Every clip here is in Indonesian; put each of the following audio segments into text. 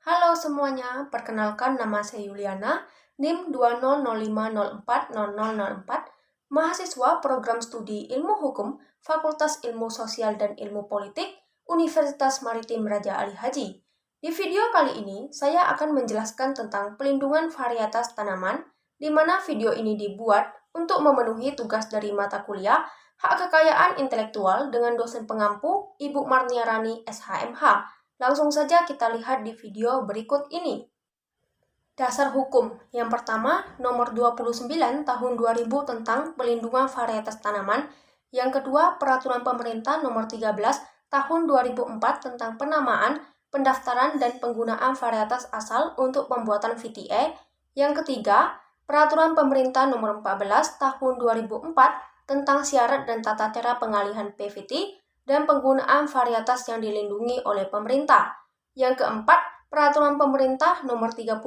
Halo semuanya, perkenalkan nama saya Yuliana, NIM 2005040004, mahasiswa program studi Ilmu Hukum, Fakultas Ilmu Sosial dan Ilmu Politik, Universitas Maritim Raja Ali Haji. Di video kali ini, saya akan menjelaskan tentang pelindungan varietas tanaman, di mana video ini dibuat untuk memenuhi tugas dari mata kuliah Hak Kekayaan Intelektual dengan dosen pengampu Ibu Marniarani SHMH. Langsung saja kita lihat di video berikut ini. Dasar hukum. Yang pertama, nomor 29 tahun 2000 tentang pelindungan varietas tanaman. Yang kedua, peraturan pemerintah nomor 13 tahun 2004 tentang penamaan, pendaftaran dan penggunaan varietas asal untuk pembuatan VTE. Yang ketiga, peraturan pemerintah nomor 14 tahun 2004 tentang syarat dan tata cara pengalihan PVT dan penggunaan varietas yang dilindungi oleh pemerintah. Yang keempat, peraturan pemerintah nomor 35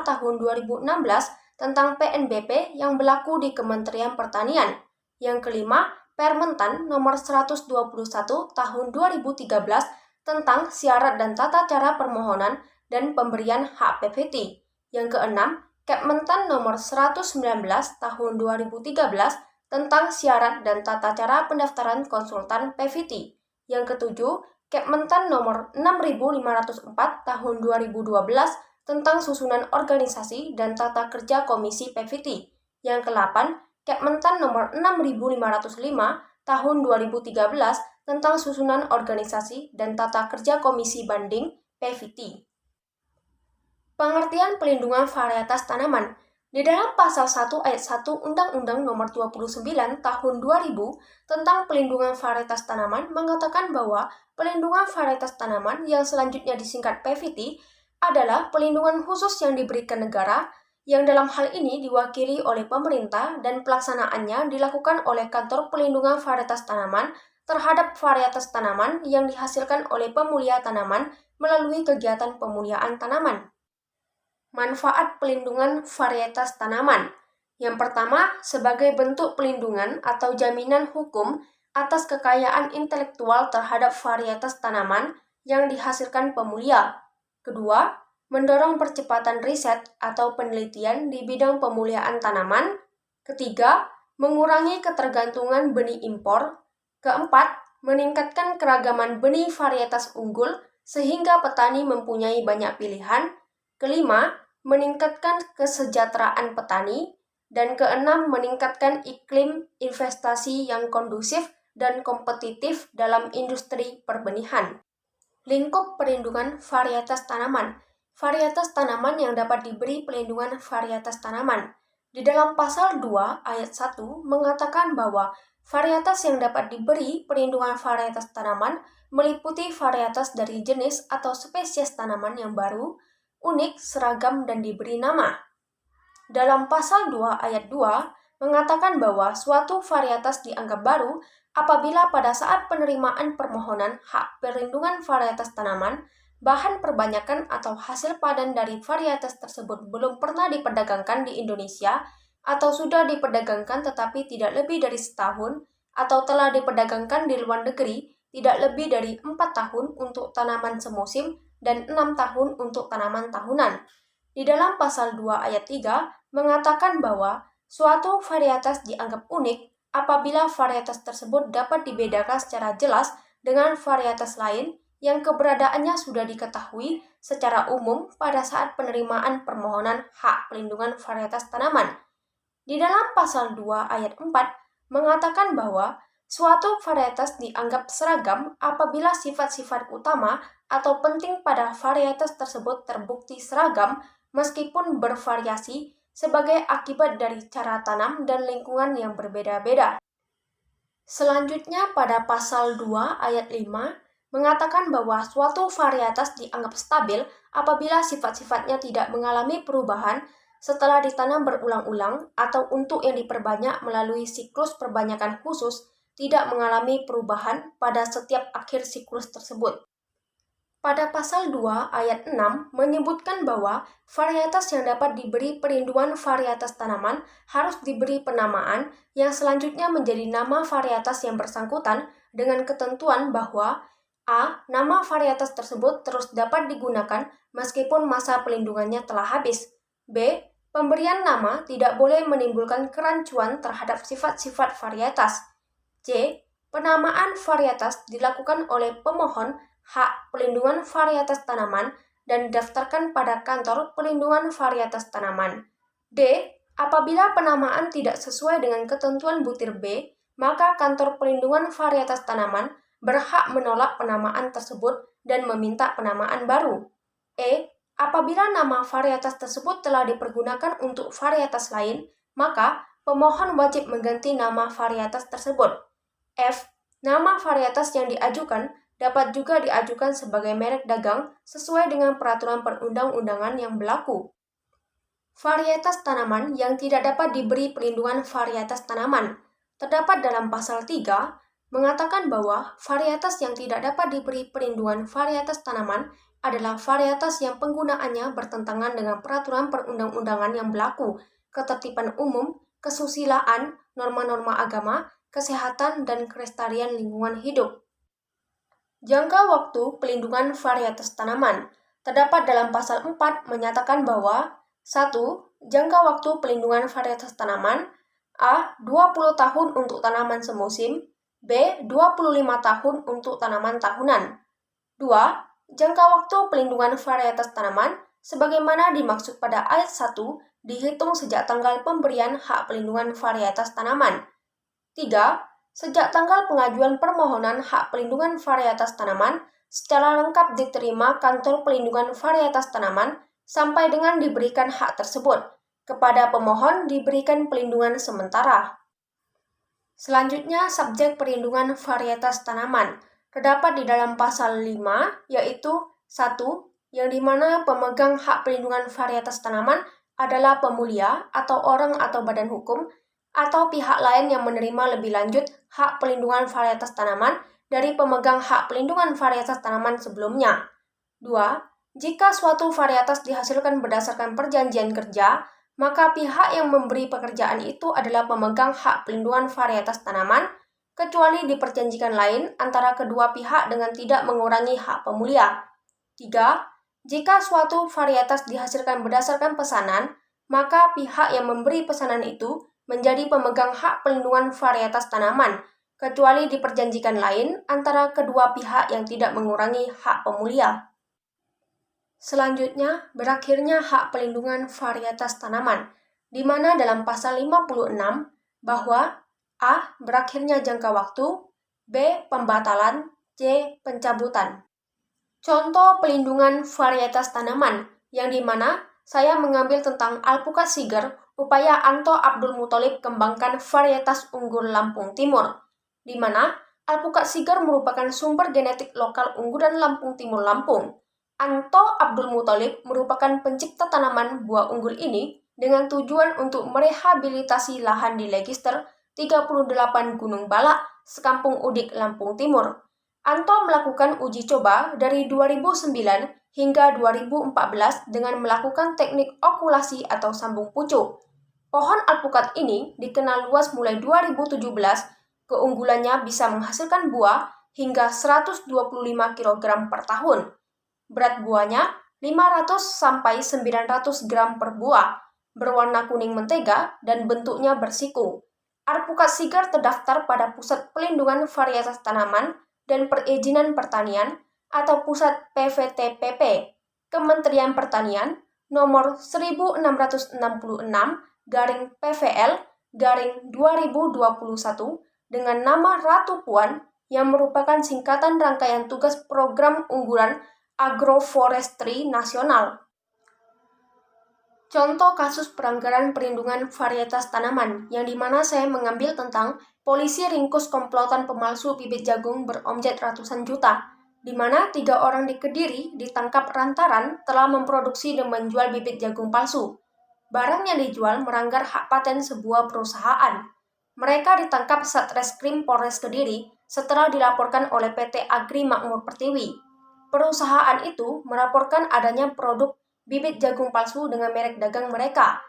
tahun 2016 tentang PNBP yang berlaku di Kementerian Pertanian. Yang kelima, Permentan nomor 121 tahun 2013 tentang syarat dan tata cara permohonan dan pemberian hak PVT. Yang keenam, Kepmentan nomor 119 tahun 2013 tentang syarat dan tata cara pendaftaran konsultan PVT. Yang ketujuh, Kepmentan nomor 6504 tahun 2012 tentang susunan organisasi dan tata kerja Komisi PVT. Yang ke-8, Kepmentan nomor 6505 tahun 2013 tentang susunan organisasi dan tata kerja Komisi Banding PVT. Pengertian pelindungan varietas tanaman. Di dalam pasal 1 ayat 1 Undang-Undang nomor 29 tahun 2000 tentang pelindungan varietas tanaman mengatakan bahwa pelindungan varietas tanaman yang selanjutnya disingkat PVT adalah pelindungan khusus yang diberikan negara yang dalam hal ini diwakili oleh pemerintah dan pelaksanaannya dilakukan oleh Kantor Pelindungan Varietas Tanaman terhadap varietas tanaman yang dihasilkan oleh pemulia tanaman melalui kegiatan pemuliaan tanaman. Manfaat pelindungan varietas tanaman. Yang pertama, sebagai bentuk pelindungan atau jaminan hukum atas kekayaan intelektual terhadap varietas tanaman yang dihasilkan pemulia. Kedua, mendorong percepatan riset atau penelitian di bidang pemuliaan tanaman. Ketiga, mengurangi ketergantungan benih impor. Keempat, meningkatkan keragaman benih varietas unggul sehingga petani mempunyai banyak pilihan. Kelima, meningkatkan kesejahteraan petani. Dan keenam, meningkatkan iklim investasi yang kondusif dan kompetitif dalam industri perbenihan. Lingkup perlindungan varietas tanaman. Varietas tanaman yang dapat diberi pelindungan varietas tanaman. Di dalam pasal 2 ayat 1 mengatakan bahwa varietas yang dapat diberi perlindungan varietas tanaman meliputi varietas dari jenis atau spesies tanaman yang baru, unik, seragam, dan diberi nama. Dalam pasal 2 ayat 2 mengatakan bahwa suatu varietas dianggap baru apabila pada saat penerimaan permohonan hak perlindungan varietas tanaman, bahan perbanyakan atau hasil padan dari varietas tersebut belum pernah diperdagangkan di Indonesia atau sudah diperdagangkan tetapi tidak lebih dari setahun atau telah diperdagangkan di luar negeri tidak lebih dari 4 tahun untuk tanaman semusim dan 6 tahun untuk tanaman tahunan. Di dalam pasal 2 ayat 3 mengatakan bahwa suatu varietas dianggap unik apabila varietas tersebut dapat dibedakan secara jelas dengan varietas lain yang keberadaannya sudah diketahui secara umum pada saat penerimaan permohonan hak pelindungan varietas tanaman. Di dalam pasal 2 ayat 4 mengatakan bahwa suatu varietas dianggap seragam apabila sifat-sifat utama atau penting pada varietas tersebut terbukti seragam meskipun bervariasi sebagai akibat dari cara tanam dan lingkungan yang berbeda-beda. Selanjutnya pada pasal 2 ayat 5 mengatakan bahwa suatu varietas dianggap stabil apabila sifat-sifatnya tidak mengalami perubahan setelah ditanam berulang-ulang atau untuk yang diperbanyak melalui siklus perbanyakan khusus tidak mengalami perubahan pada setiap akhir siklus tersebut. Pada pasal 2 ayat 6 menyebutkan bahwa varietas yang dapat diberi perlindungan varietas tanaman harus diberi penamaan yang selanjutnya menjadi nama varietas yang bersangkutan dengan ketentuan bahwa A. Nama varietas tersebut terus dapat digunakan meskipun masa pelindungannya telah habis. B. Pemberian nama tidak boleh menimbulkan kerancuan terhadap sifat-sifat varietas. C. Penamaan varietas dilakukan oleh pemohon hak pelindungan varietas tanaman dan didaftarkan pada kantor pelindungan varietas tanaman. D. Apabila penamaan tidak sesuai dengan ketentuan butir B, maka kantor pelindungan varietas tanaman berhak menolak penamaan tersebut dan meminta penamaan baru. E. Apabila nama varietas tersebut telah dipergunakan untuk varietas lain, maka pemohon wajib mengganti nama varietas tersebut. F. Nama varietas yang diajukan dapat juga diajukan sebagai merek dagang sesuai dengan peraturan perundang-undangan yang berlaku. Varietas tanaman yang tidak dapat diberi perlindungan varietas tanaman terdapat dalam pasal 3 mengatakan bahwa varietas yang tidak dapat diberi perlindungan varietas tanaman adalah varietas yang penggunaannya bertentangan dengan peraturan perundang-undangan yang berlaku, ketertiban umum, kesusilaan, norma-norma agama, kesehatan, dan kelestarian lingkungan hidup. Jangka waktu pelindungan varietas tanaman terdapat dalam pasal 4 menyatakan bahwa 1. Jangka waktu pelindungan varietas tanaman A. 20 tahun untuk tanaman semusim, B. 25 tahun untuk tanaman tahunan. 2. Jangka waktu pelindungan varietas tanaman sebagaimana dimaksud pada ayat 1 dihitung sejak tanggal pemberian hak pelindungan varietas tanaman. 3. Sejak tanggal pengajuan permohonan hak pelindungan varietas tanaman secara lengkap diterima kantor pelindungan varietas tanaman sampai dengan diberikan hak tersebut. Kepada pemohon diberikan pelindungan sementara. Selanjutnya, subjek perlindungan varietas tanaman terdapat di dalam pasal 5, yaitu 1. Yang dimana pemegang hak pelindungan varietas tanaman adalah pemulia atau orang atau badan hukum atau pihak lain yang menerima lebih lanjut hak pelindungan varietas tanaman dari pemegang hak pelindungan varietas tanaman sebelumnya. 2. Jika suatu varietas dihasilkan berdasarkan perjanjian kerja, maka pihak yang memberi pekerjaan itu adalah pemegang hak pelindungan varietas tanaman, kecuali diperjanjikan lain antara kedua pihak dengan tidak mengurangi hak pemulia. 3. Jika suatu varietas dihasilkan berdasarkan pesanan, maka pihak yang memberi pesanan itu menjadi pemegang hak pelindungan varietas tanaman, kecuali diperjanjikan lain antara kedua pihak yang tidak mengurangi hak pemulia. Selanjutnya, berakhirnya hak pelindungan varietas tanaman, di mana dalam pasal 56 bahwa A. Berakhirnya jangka waktu, B. Pembatalan, C. Pencabutan. Contoh pelindungan varietas tanaman, yang di mana saya mengambil tentang alpukat siger, upaya Anto Abdul Muthalib kembangkan varietas unggul Lampung Timur, di mana alpukat siger merupakan sumber genetik lokal unggulan Lampung Timur Lampung. Anto Abdul Muthalib merupakan pencipta tanaman buah unggul ini dengan tujuan untuk merehabilitasi lahan di Legister 38 Gunung Balak, Sekampung Udik, Lampung Timur. Anto melakukan uji coba dari 2009 hingga 2014 dengan melakukan teknik okulasi atau sambung pucuk. Pohon alpukat ini dikenal luas mulai 2017, keunggulannya bisa menghasilkan buah hingga 125 kg per tahun. Berat buahnya 500-900 gram per buah, berwarna kuning mentega dan bentuknya bersiku. Alpukat siger terdaftar pada Pusat Pelindungan Varietas Tanaman dan Perizinan Pertanian atau Pusat PVTPP, Kementerian Pertanian, nomor 1666-PVL-2021 dengan nama Ratu Puan yang merupakan singkatan rangkaian tugas program unggulan agroforestry nasional. Contoh kasus pelanggaran perlindungan varietas tanaman, yang dimana saya mengambil tentang polisi ringkus komplotan pemalsu bibit jagung beromset ratusan juta, di mana 3 orang di Kediri ditangkap lantaran telah memproduksi dan menjual bibit jagung palsu. Barang yang dijual melanggar hak paten sebuah perusahaan. Mereka ditangkap Satreskrim Polres Kediri setelah dilaporkan oleh PT Agri Makmur Pertiwi. Perusahaan itu melaporkan adanya produk bibit jagung palsu dengan merek dagang mereka.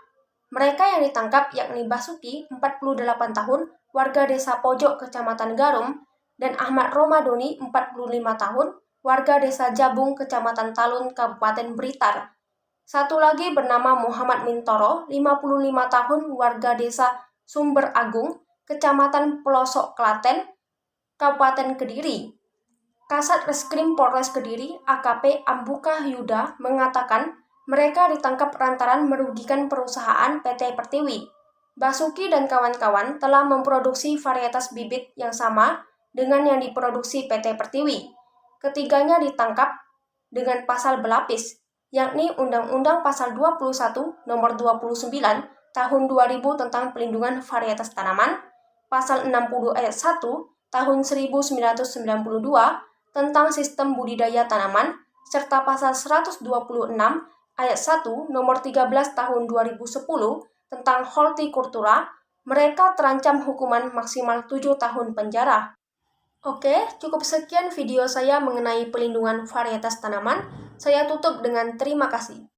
Mereka yang ditangkap yakni Basuki, 48 tahun, warga Desa Pojok, Kecamatan Garum, dan Ahmad Romadoni, 45 tahun, warga Desa Jabung, Kecamatan Talun, Kabupaten Blitar. Satu lagi bernama Muhammad Mintoro, 55 tahun, warga Desa Sumber Agung, Kecamatan Pelosok Klaten, Kabupaten Kediri. Kasat Reskrim Polres Kediri, AKP Ambuka Yuda, mengatakan mereka ditangkap lantaran merugikan perusahaan PT Pertiwi. Basuki dan kawan-kawan telah memproduksi varietas bibit yang sama dengan yang diproduksi PT Pertiwi. Ketiganya ditangkap dengan pasal berlapis, yakni Undang-Undang Pasal 21 Nomor 29 Tahun 2000 tentang Pelindungan Varietas Tanaman, Pasal 60 Ayat 1 Tahun 1992 tentang Sistem Budidaya Tanaman, serta Pasal 126 Ayat 1 Nomor 13 Tahun 2010 tentang hortikultura. Mereka terancam hukuman maksimal 7 tahun penjara. Oke, cukup sekian video saya mengenai pelindungan varietas tanaman. Saya tutup dengan terima kasih.